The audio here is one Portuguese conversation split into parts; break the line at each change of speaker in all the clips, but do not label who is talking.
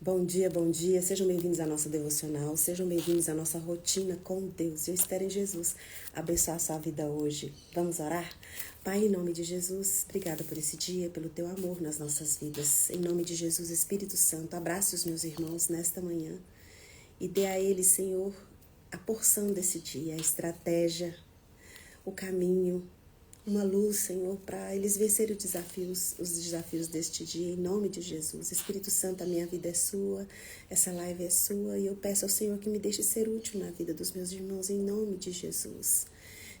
Bom dia, sejam bem-vindos à nossa devocional, sejam bem-vindos à nossa rotina com Deus. Eu espero em Jesus abençoar a sua vida hoje. Vamos orar? Pai, em nome de Jesus, obrigada por esse dia, pelo teu amor nas nossas vidas. Em nome de Jesus, Espírito Santo, abrace os meus irmãos nesta manhã e dê a eles, Senhor, a porção desse dia, a estratégia, o caminho, uma luz, Senhor, para eles vencerem os desafios deste dia, em nome de Jesus. Espírito Santo, a minha vida é sua, essa live é sua, e eu peço ao Senhor que me deixe ser útil na vida dos meus irmãos, em nome de Jesus.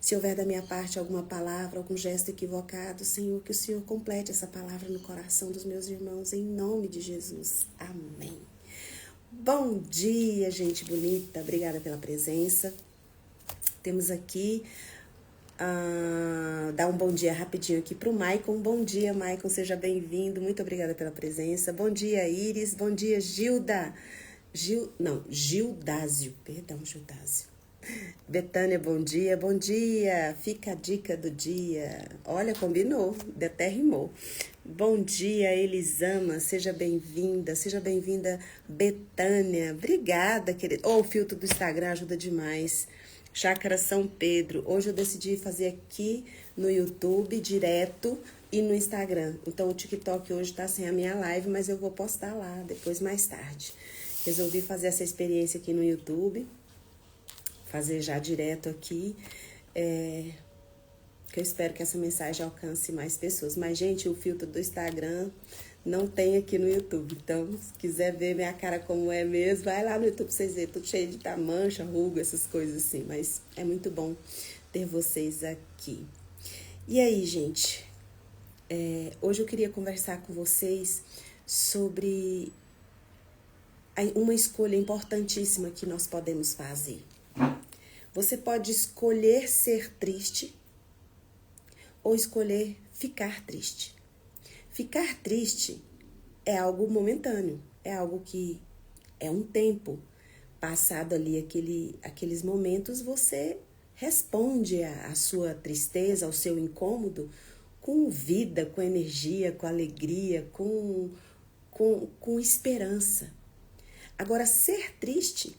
Se houver da minha parte alguma palavra, algum gesto equivocado, Senhor, que o Senhor complete essa palavra no coração dos meus irmãos, em nome de Jesus. Amém. Bom dia, gente bonita, obrigada pela presença. Temos aqui dar um bom dia rapidinho aqui para o Maicon. Bom dia, Maicon, seja bem-vindo. Muito obrigada pela presença. Bom dia, Iris. Bom dia, Gildásio. Perdão, Gildásio. Betânia, bom dia. Bom dia. Fica a dica do dia. Olha, combinou, até rimou. Bom dia, Elisama. Seja bem-vinda. Seja bem-vinda, Betânia. Obrigada, querida. O filtro do Instagram ajuda demais. Chácara São Pedro. Hoje eu decidi fazer aqui no YouTube direto e no Instagram. Então o TikTok hoje tá sem a minha live, mas eu vou postar lá depois mais tarde. Resolvi fazer essa experiência aqui no YouTube, fazer já direto aqui, que eu espero que essa mensagem alcance mais pessoas. Mas, gente, o filtro do Instagram não tem aqui no YouTube. Então, se quiser ver minha cara como é mesmo, vai lá no YouTube pra vocês verem. Tudo cheio de mancha, ruga, essas coisas assim. Mas é muito bom ter vocês aqui. E aí, gente? Hoje eu queria conversar com vocês sobre uma escolha importantíssima que nós podemos fazer. Você pode escolher ser triste ou escolher ficar triste. Ficar triste é algo momentâneo, é algo que é um tempo. Passado ali aqueles momentos, você responde à sua tristeza, ao seu incômodo, com vida, com energia, com alegria, com esperança. Agora, ser triste,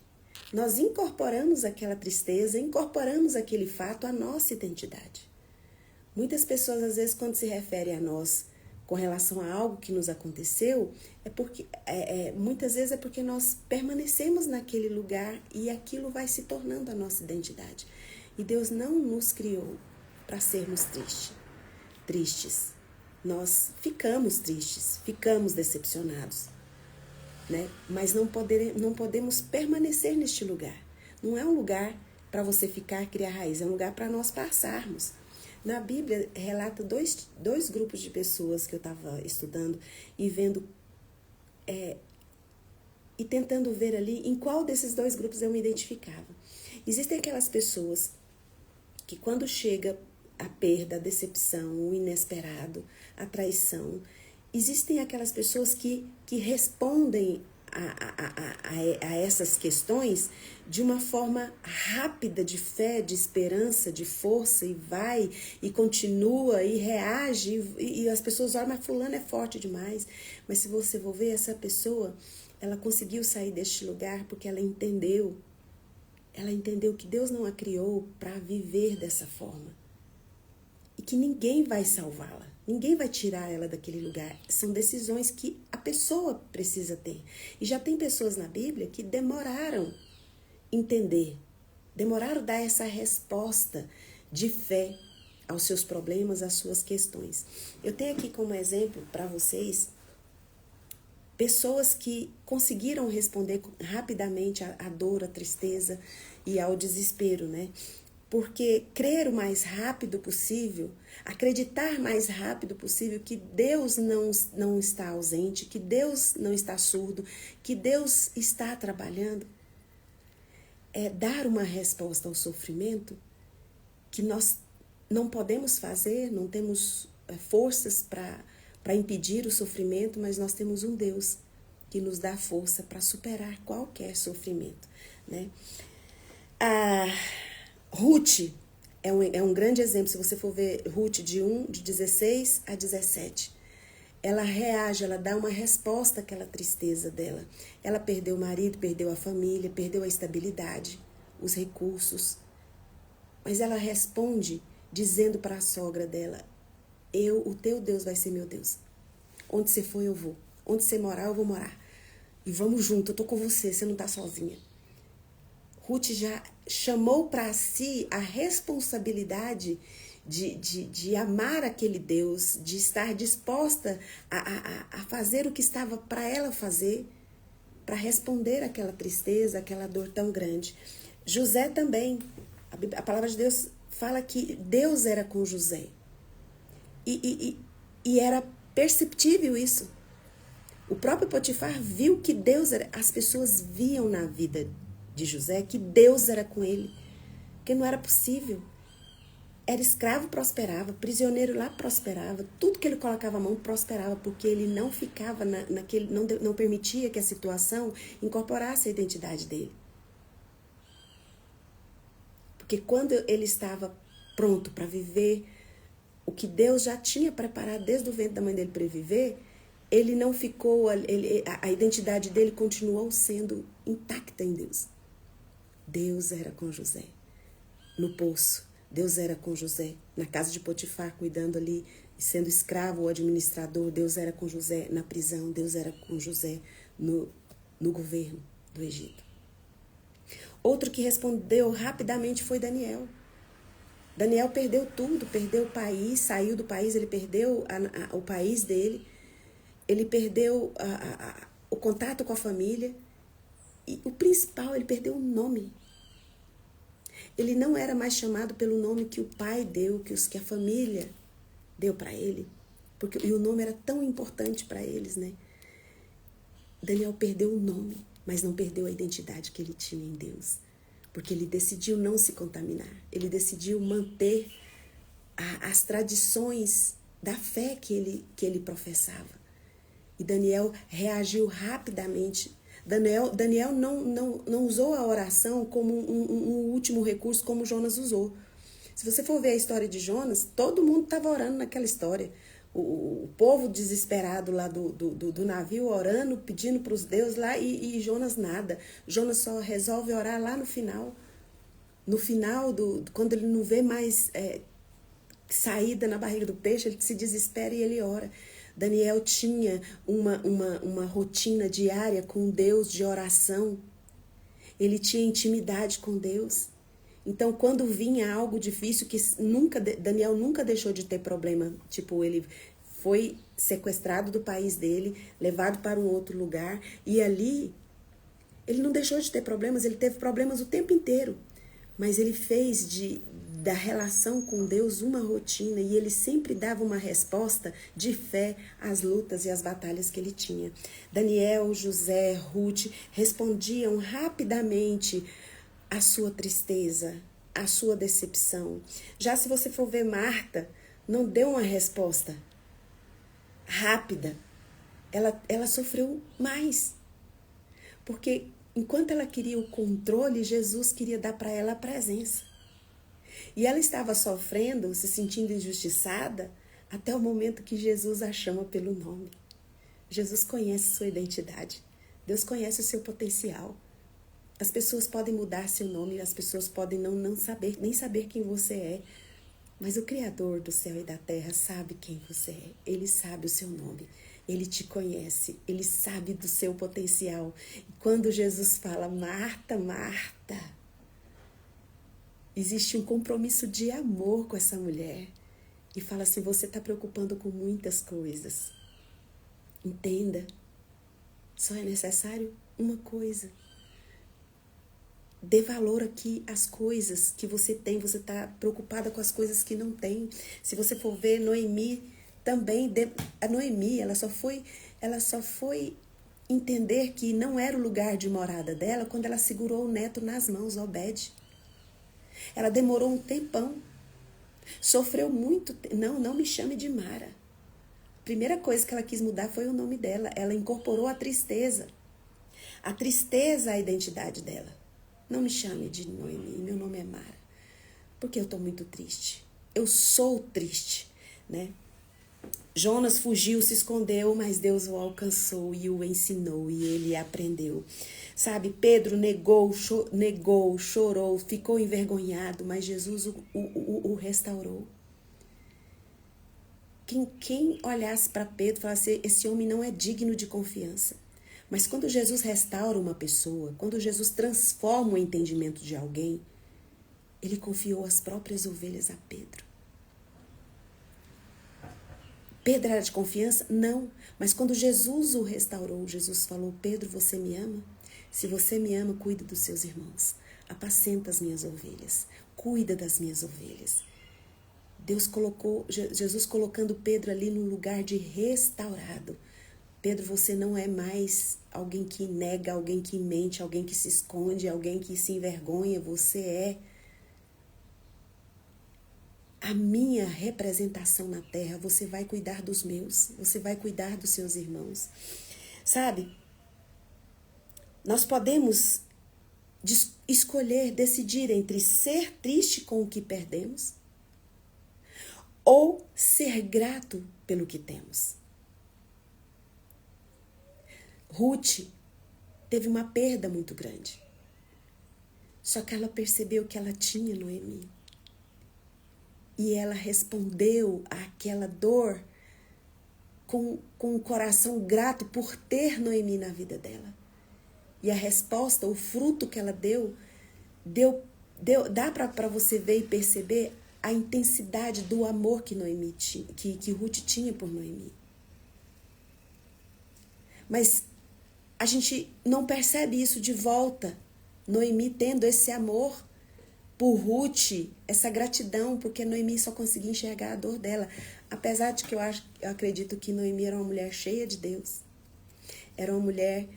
nós incorporamos aquela tristeza, incorporamos aquele fato à nossa identidade. Muitas pessoas, às vezes, quando se referem a nós com relação a algo que nos aconteceu, muitas vezes é porque nós permanecemos naquele lugar e aquilo vai se tornando a nossa identidade. E Deus não nos criou para sermos tristes. Nós ficamos tristes, ficamos decepcionados, né? Mas não podemos permanecer neste lugar. Não é um lugar para você ficar, criar raiz, é um lugar para nós passarmos. Na Bíblia, relata dois grupos de pessoas que eu estava estudando e vendo, e tentando ver ali em qual desses dois grupos eu me identificava. Existem aquelas pessoas que quando chega a perda, a decepção, o inesperado, a traição, existem aquelas pessoas que respondem a essas questões de uma forma rápida, de fé, de esperança, de força, e vai, e continua, e reage, e as pessoas olham, mas fulano é forte demais. Mas se você for ver, essa pessoa, ela conseguiu sair deste lugar porque ela entendeu que Deus não a criou para viver dessa forma. E que ninguém vai salvá-la, ninguém vai tirar ela daquele lugar. São decisões que a pessoa precisa ter. E já tem pessoas na Bíblia que demoraram entender, demoraram dar essa resposta de fé aos seus problemas, às suas questões. Eu tenho aqui como exemplo para vocês pessoas que conseguiram responder rapidamente à dor, à tristeza e ao desespero, né? Porque crer o mais rápido possível, acreditar mais rápido possível que Deus não está ausente, que Deus não está surdo, que Deus está trabalhando, é dar uma resposta ao sofrimento que nós não podemos fazer, não temos forças para impedir o sofrimento, mas nós temos um Deus que nos dá força para superar qualquer sofrimento, né? Ruth é um grande exemplo. Se você for ver Ruth de 16 a 17, ela reage, ela dá uma resposta àquela tristeza dela. Ela perdeu o marido, perdeu a família, perdeu a estabilidade, os recursos. Mas ela responde dizendo para a sogra dela: o teu Deus vai ser meu Deus. Onde você for, eu vou. Onde você morar, eu vou morar. E vamos junto, eu tô com você, você não tá sozinha. Ruth já chamou para si a responsabilidade de amar aquele Deus, de estar disposta a fazer o que estava para ela fazer, para responder àquela tristeza, àquela dor tão grande. José também, a palavra de Deus fala que Deus era com José. E era perceptível isso. O próprio Potifar viu que Deus era, as pessoas viam na vida de José que Deus era com ele, que não era possível. Era escravo, prosperava, prisioneiro lá, prosperava, tudo que ele colocava a mão prosperava, porque ele não ficava naquele, não permitia que a situação incorporasse a identidade dele. Porque quando ele estava pronto para viver o que Deus já tinha preparado desde o ventre da mãe dele para ele viver, ele não ficou, a identidade dele continuou sendo intacta em Deus. Deus era com José no poço, Deus era com José na casa de Potifar, cuidando ali, sendo escravo ou administrador, Deus era com José na prisão, Deus era com José no governo do Egito. Outro que respondeu rapidamente foi Daniel. Daniel perdeu tudo, perdeu o país, saiu do país, ele perdeu o país dele, ele perdeu o contato com a família e o principal, ele perdeu o nome. Ele não era mais chamado pelo nome que o pai deu, que a família deu para ele, e o nome era tão importante para eles, né? Daniel perdeu o nome, mas não perdeu a identidade que ele tinha em Deus, porque ele decidiu não se contaminar, ele decidiu manter as tradições da fé que ele professava. E Daniel reagiu rapidamente. Daniel não usou a oração como um último recurso, como Jonas usou. Se você for ver a história de Jonas, todo mundo estava orando naquela história. O povo desesperado lá do navio orando, pedindo para os deuses lá, e Jonas nada. Jonas só resolve orar lá no final. No final, quando ele não vê mais saída na barriga do peixe, ele se desespera e ele ora. Daniel tinha uma rotina diária com Deus de oração. Ele tinha intimidade com Deus. Então, quando vinha algo difícil, Daniel nunca deixou de ter problema. Tipo, ele foi sequestrado do país dele, levado para um outro lugar. E ali, ele não deixou de ter problemas, ele teve problemas o tempo inteiro. Mas ele fez da relação com Deus uma rotina e ele sempre dava uma resposta de fé às lutas e às batalhas que ele tinha. Daniel, José, Ruth respondiam rapidamente à sua tristeza, à sua decepção. Já se você for ver Marta, não deu uma resposta rápida. Ela sofreu mais. Porque enquanto ela queria o controle, Jesus queria dar para ela a presença. E ela estava sofrendo, se sentindo injustiçada, até o momento que Jesus a chama pelo nome. Jesus conhece sua identidade. Deus conhece o seu potencial. As pessoas podem mudar seu nome, as pessoas podem não saber, nem saber quem você é. Mas o Criador do céu e da terra sabe quem você é. Ele sabe o seu nome. Ele te conhece. Ele sabe do seu potencial. E quando Jesus fala, Marta, Marta, existe um compromisso de amor com essa mulher. E fala assim, você está preocupando com muitas coisas. Entenda. Só é necessário uma coisa. Dê valor aqui às coisas que você tem. Você está preocupada com as coisas que não tem. Se você for ver Noemi também, a Noemi, ela só foi entender que não era o lugar de morada dela quando ela segurou o neto nas mãos, Obed. Ela demorou um tempão. Sofreu muito. Não me chame de Mara. A primeira coisa que ela quis mudar foi o nome dela. Ela incorporou a tristeza. A tristeza à identidade dela. Não me chame de Noemi, meu nome é Mara. Porque eu estou muito triste. Eu sou triste, né? Jonas fugiu, se escondeu, mas Deus o alcançou e o ensinou e ele aprendeu. Sabe, Pedro negou, chorou, ficou envergonhado, mas Jesus o restaurou. Quem olhasse para Pedro e falasse, esse homem não é digno de confiança. Mas quando Jesus restaura uma pessoa, quando Jesus transforma o entendimento de alguém, ele confiou as próprias ovelhas a Pedro. Pedro era de confiança? Não. Mas quando Jesus o restaurou, Jesus falou, Pedro, você me ama? Se você me ama, cuida dos seus irmãos. Apacenta as minhas ovelhas. Cuida das minhas ovelhas. Jesus colocando Pedro ali num lugar de restaurado. Pedro, você não é mais alguém que nega, alguém que mente, alguém que se esconde, alguém que se envergonha. Você é a minha representação na terra. Você vai cuidar dos meus, você vai cuidar dos seus irmãos. Sabe, nós podemos escolher, decidir entre ser triste com o que perdemos ou ser grato pelo que temos. Ruth teve uma perda muito grande. Só que ela percebeu que ela tinha Noemi. E ela respondeu àquela dor com um coração grato por ter Noemi na vida dela. E a resposta, o fruto que ela dá para você ver e perceber a intensidade do amor que Noemi tinha, que Ruth tinha por Noemi. Mas a gente não percebe isso de volta. Noemi tendo esse amor por Ruth, essa gratidão, porque Noemi só conseguia enxergar a dor dela. Apesar de que eu acredito que Noemi era uma mulher cheia de Deus. Era uma mulher,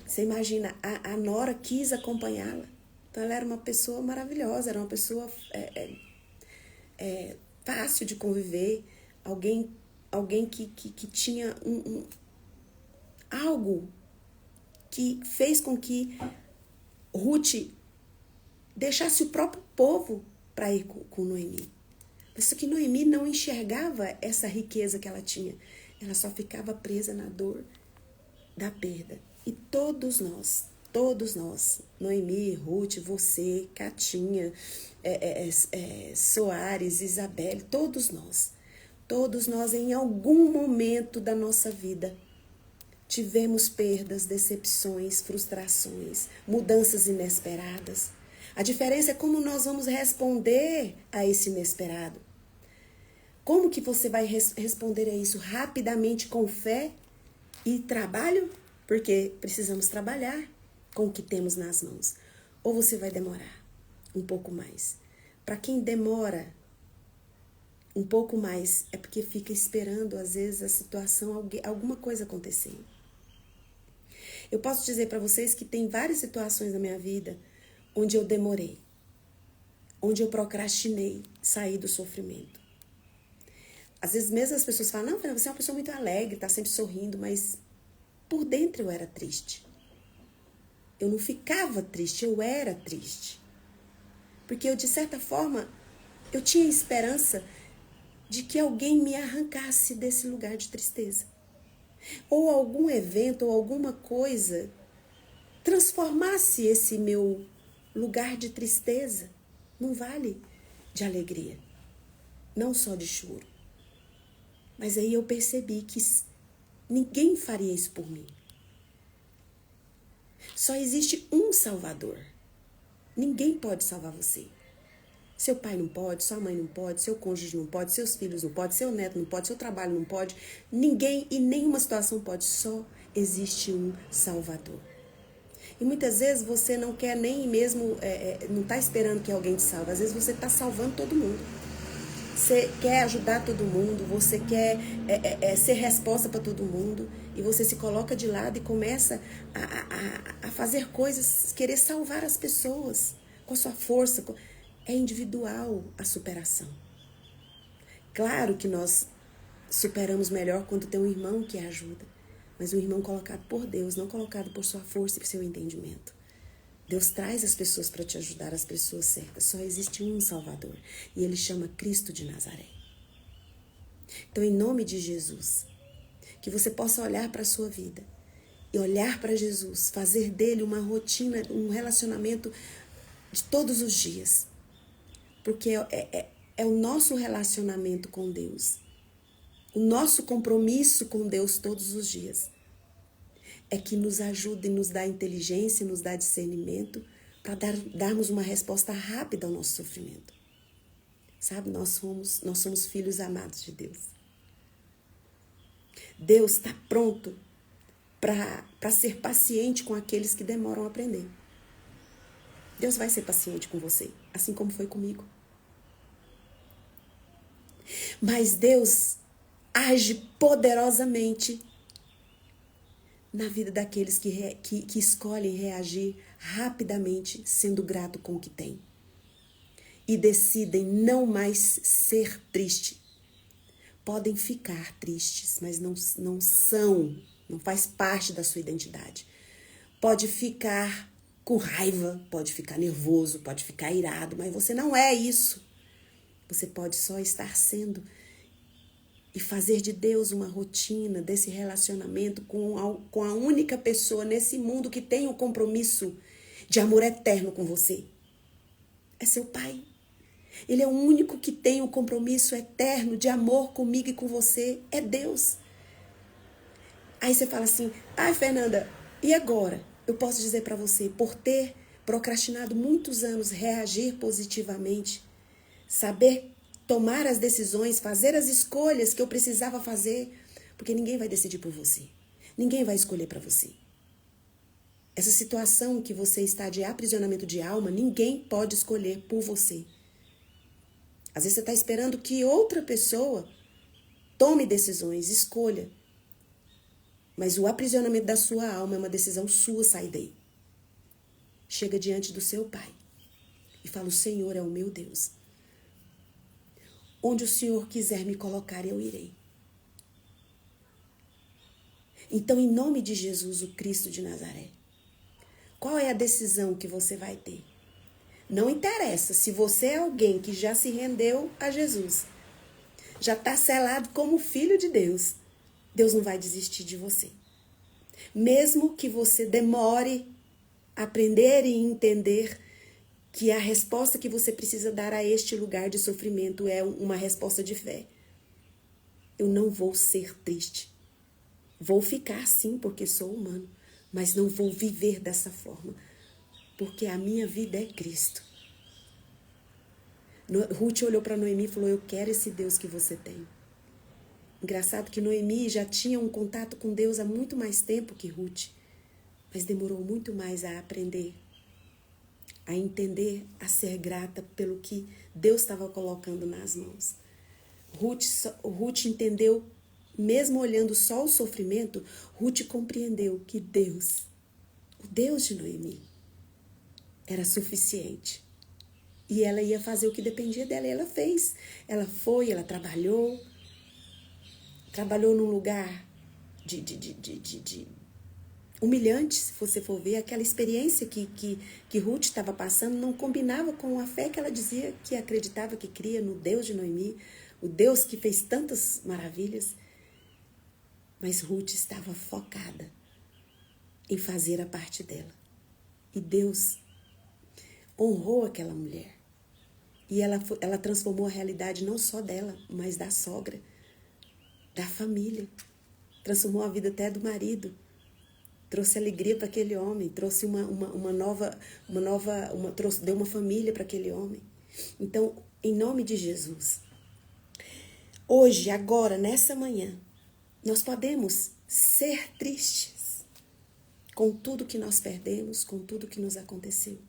você imagina, a nora quis acompanhá-la. Então ela era uma pessoa maravilhosa, era uma pessoa fácil de conviver, alguém que tinha algo que fez com que Ruth deixasse o próprio povo para ir com Noemi. Mas só que Noemi não enxergava essa riqueza que ela tinha. Ela só ficava presa na dor da perda. E todos nós, Noemi, Ruth, você, Catinha, Soares, Isabelle, todos nós em algum momento da nossa vida tivemos perdas, decepções, frustrações, mudanças inesperadas. A diferença é como nós vamos responder a esse inesperado. Como que você vai responder a isso? Rapidamente, com fé e trabalho? Porque precisamos trabalhar com o que temos nas mãos. Ou você vai demorar um pouco mais? Para quem demora um pouco mais, é porque fica esperando, às vezes, a situação, alguma coisa acontecendo. Eu posso dizer para vocês que tem várias situações na minha vida onde eu demorei, onde eu procrastinei sair do sofrimento. Às vezes mesmo as pessoas falam, não, você é uma pessoa muito alegre, tá sempre sorrindo, mas por dentro eu era triste. Eu não ficava triste, eu era triste. Porque eu, de certa forma, eu tinha esperança de que alguém me arrancasse desse lugar de tristeza. Ou algum evento, ou alguma coisa transformasse esse meu lugar de tristeza num vale de alegria. Não só de choro. Mas aí eu percebi que ninguém faria isso por mim. Só existe um Salvador. Ninguém pode salvar você. Seu pai não pode, sua mãe não pode, seu cônjuge não pode, seus filhos não pode, seu neto não pode, seu trabalho não pode. Ninguém e nenhuma situação pode. Só existe um Salvador. E muitas vezes você não quer nem mesmo, não está esperando que alguém te salve. Às vezes você está salvando todo mundo. Você quer ajudar todo mundo, você quer ser resposta para todo mundo. E você se coloca de lado e começa a fazer coisas, querer salvar as pessoas com a sua força. É individual a superação. Claro que nós superamos melhor quando tem um irmão que ajuda. Mas um irmão colocado por Deus, não colocado por sua força e por seu entendimento. Deus traz as pessoas para te ajudar, as pessoas certas. Só existe um Salvador. E ele chama Cristo de Nazaré. Então, em nome de Jesus, que você possa olhar para a sua vida e olhar para Jesus, fazer dele uma rotina, um relacionamento de todos os dias. Porque é o nosso relacionamento com Deus, o nosso compromisso com Deus todos os dias, é que nos ajuda e nos dá inteligência, nos dá discernimento para darmos uma resposta rápida ao nosso sofrimento. Sabe, nós somos filhos amados de Deus. Deus está pronto para ser paciente com aqueles que demoram a aprender. Deus vai ser paciente com você, assim como foi comigo. Mas Deus age poderosamente na vida daqueles que escolhem reagir rapidamente, sendo grato com o que tem. E decidem não mais ser triste. Podem ficar tristes, mas não são, não faz parte da sua identidade. Pode ficar com raiva, pode ficar nervoso, pode ficar irado, mas você não é isso. Você pode só estar sendo e fazer de Deus uma rotina desse relacionamento com a única pessoa nesse mundo que tem um compromisso de amor eterno com você. É seu Pai. Ele é o único que tem um compromisso eterno de amor comigo e com você. É Deus. Aí você fala assim, ai Fernanda, e agora? Eu posso dizer para você, por ter procrastinado muitos anos, reagir positivamente, saber tomar as decisões, fazer as escolhas que eu precisava fazer, porque ninguém vai decidir por você. Ninguém vai escolher para você. Essa situação que você está de aprisionamento de alma, ninguém pode escolher por você. Às vezes você está esperando que outra pessoa tome decisões, escolha. Mas o aprisionamento da sua alma é uma decisão sua sair daí. Chega diante do seu Pai e fala, o Senhor é o meu Deus. Onde o Senhor quiser me colocar, eu irei. Então, em nome de Jesus, o Cristo de Nazaré, qual é a decisão que você vai ter? Não interessa se você é alguém que já se rendeu a Jesus, já está selado como filho de Deus, Deus não vai desistir de você. Mesmo que você demore a aprender e entender que a resposta que você precisa dar a este lugar de sofrimento é uma resposta de fé. Eu não vou ser triste. Vou ficar sim, porque sou humano, mas não vou viver dessa forma, porque a minha vida é Cristo. Ruth olhou para Noemi e falou, eu quero esse Deus que você tem. Engraçado que Noemi já tinha um contato com Deus há muito mais tempo que Ruth, mas demorou muito mais a aprender, a entender, a ser grata pelo que Deus estava colocando nas mãos. Ruth entendeu, mesmo olhando só o sofrimento, Ruth compreendeu que Deus, o Deus de Noemi, era suficiente. E ela ia fazer o que dependia dela, e ela fez. Ela foi, ela trabalhou num lugar de humilhante, se você for ver. Aquela experiência que Ruth estava passando não combinava com a fé que ela dizia que acreditava, que cria no Deus de Noemi, o Deus que fez tantas maravilhas. Mas Ruth estava focada em fazer a parte dela. E Deus honrou aquela mulher. E ela transformou a realidade não só dela, mas da sogra, da família. Transformou a vida até do marido. Trouxe alegria para aquele homem, trouxe deu uma família para aquele homem. Então, em nome de Jesus, hoje, agora, nessa manhã, nós podemos ser tristes com tudo que nós perdemos, com tudo que nos aconteceu.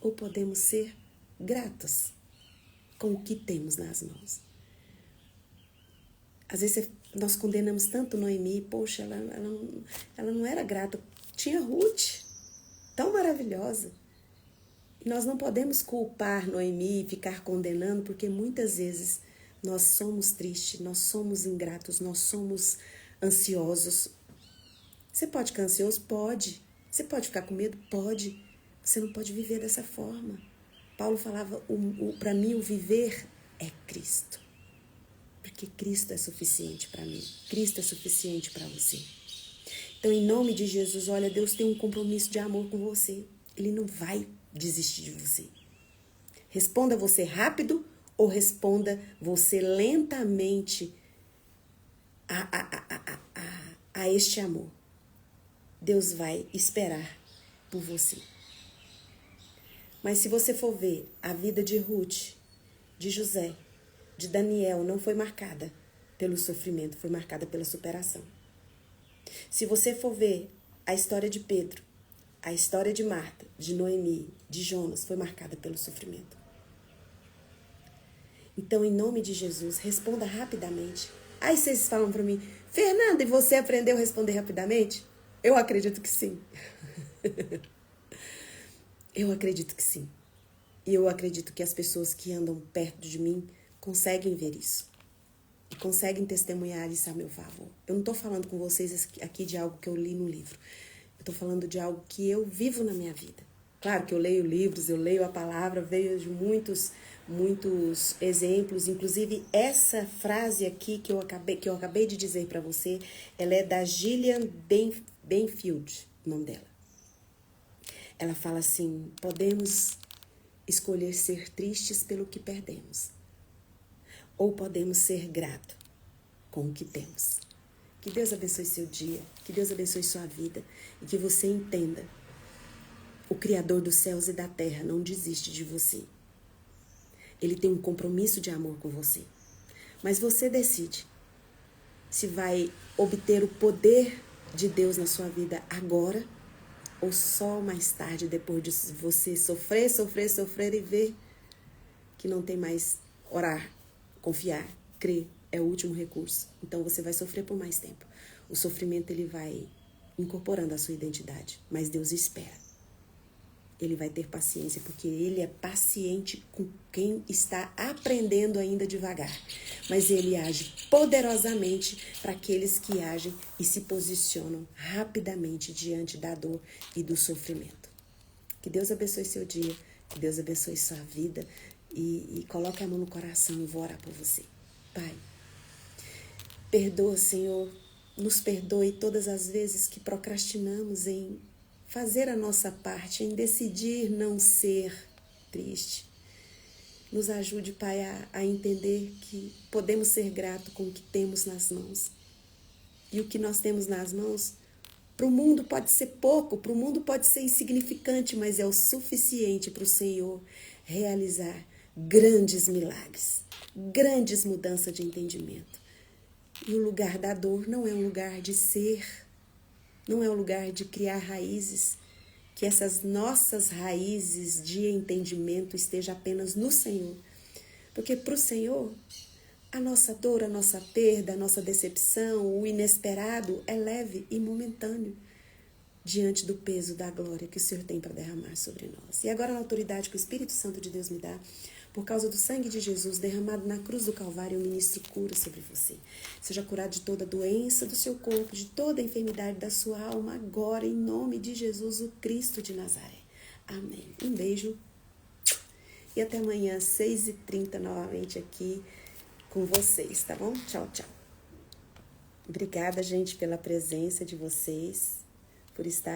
Ou podemos ser gratos com o que temos nas mãos. Às vezes nós condenamos tanto Noemi, poxa, ela não era grata. Tinha Ruth, tão maravilhosa. E nós não podemos culpar Noemi e ficar condenando, porque muitas vezes nós somos tristes, nós somos ingratos, nós somos ansiosos. Você pode ficar ansioso? Pode. Você pode ficar com medo? Pode. Você não pode viver dessa forma. Paulo falava, para mim o viver é Cristo. Porque Cristo é suficiente para mim. Cristo é suficiente para você. Então, em nome de Jesus, olha, Deus tem um compromisso de amor com você. Ele não vai desistir de você. Responda você rápido ou responda você lentamente a este amor. Deus vai esperar por você. Mas se você for ver, a vida de Ruth, de José, de Daniel não foi marcada pelo sofrimento, foi marcada pela superação. Se você for ver a história de Pedro, a história de Marta, de Noemi, de Jonas, foi marcada pelo sofrimento. Então, em nome de Jesus, responda rapidamente. Aí vocês falam para mim, Fernanda, e você aprendeu a responder rapidamente? Eu acredito que sim. Eu acredito que sim. E eu acredito que as pessoas que andam perto de mim conseguem ver isso. E conseguem testemunhar isso a meu favor. Eu não estou falando com vocês aqui de algo que eu li no livro. Eu estou falando de algo que eu vivo na minha vida. Claro que eu leio livros, eu leio a palavra, vejo muitos exemplos. Inclusive, essa frase aqui que eu acabei de dizer para você, ela é da Gillian Benfield, o nome dela. Ela fala assim, podemos escolher ser tristes pelo que perdemos. Ou podemos ser gratos com o que temos. Que Deus abençoe seu dia, que Deus abençoe sua vida e que você entenda. O Criador dos céus e da terra não desiste de você. Ele tem um compromisso de amor com você. Mas você decide se vai obter o poder de Deus na sua vida agora ou só mais tarde, depois de você sofrer e ver que não tem mais orar, confiar, crer, é o último recurso. Então você vai sofrer por mais tempo. O sofrimento ele vai incorporando a sua identidade, mas Deus espera. Ele vai ter paciência, porque ele é paciente com quem está aprendendo ainda devagar. Mas ele age poderosamente para aqueles que agem e se posicionam rapidamente diante da dor e do sofrimento. Que Deus abençoe seu dia, que Deus abençoe sua vida e coloque a mão no coração e vou orar por você. Pai, perdoa, Senhor, nos perdoe todas as vezes que procrastinamos em fazer a nossa parte, em decidir não ser triste. Nos ajude, Pai, a entender que podemos ser gratos com o que temos nas mãos. E o que nós temos nas mãos, para o mundo pode ser pouco, para o mundo pode ser insignificante, mas é o suficiente para o Senhor realizar grandes milagres, grandes mudanças de entendimento. E o lugar da dor não é um lugar de ser, não é um lugar de criar raízes, que essas nossas raízes de entendimento estejam apenas no Senhor. Porque para o Senhor, a nossa dor, a nossa perda, a nossa decepção, o inesperado é leve e momentâneo diante do peso da glória que o Senhor tem para derramar sobre nós. E agora, na autoridade que o Espírito Santo de Deus me dá, por causa do sangue de Jesus derramado na cruz do Calvário, eu ministro cura sobre você. Seja curado de toda doença do seu corpo, de toda enfermidade da sua alma, agora, em nome de Jesus, o Cristo de Nazaré. Amém. Um beijo e até amanhã, 6h30, novamente aqui com vocês, tá bom? Tchau, tchau. Obrigada, gente, pela presença de vocês, por estar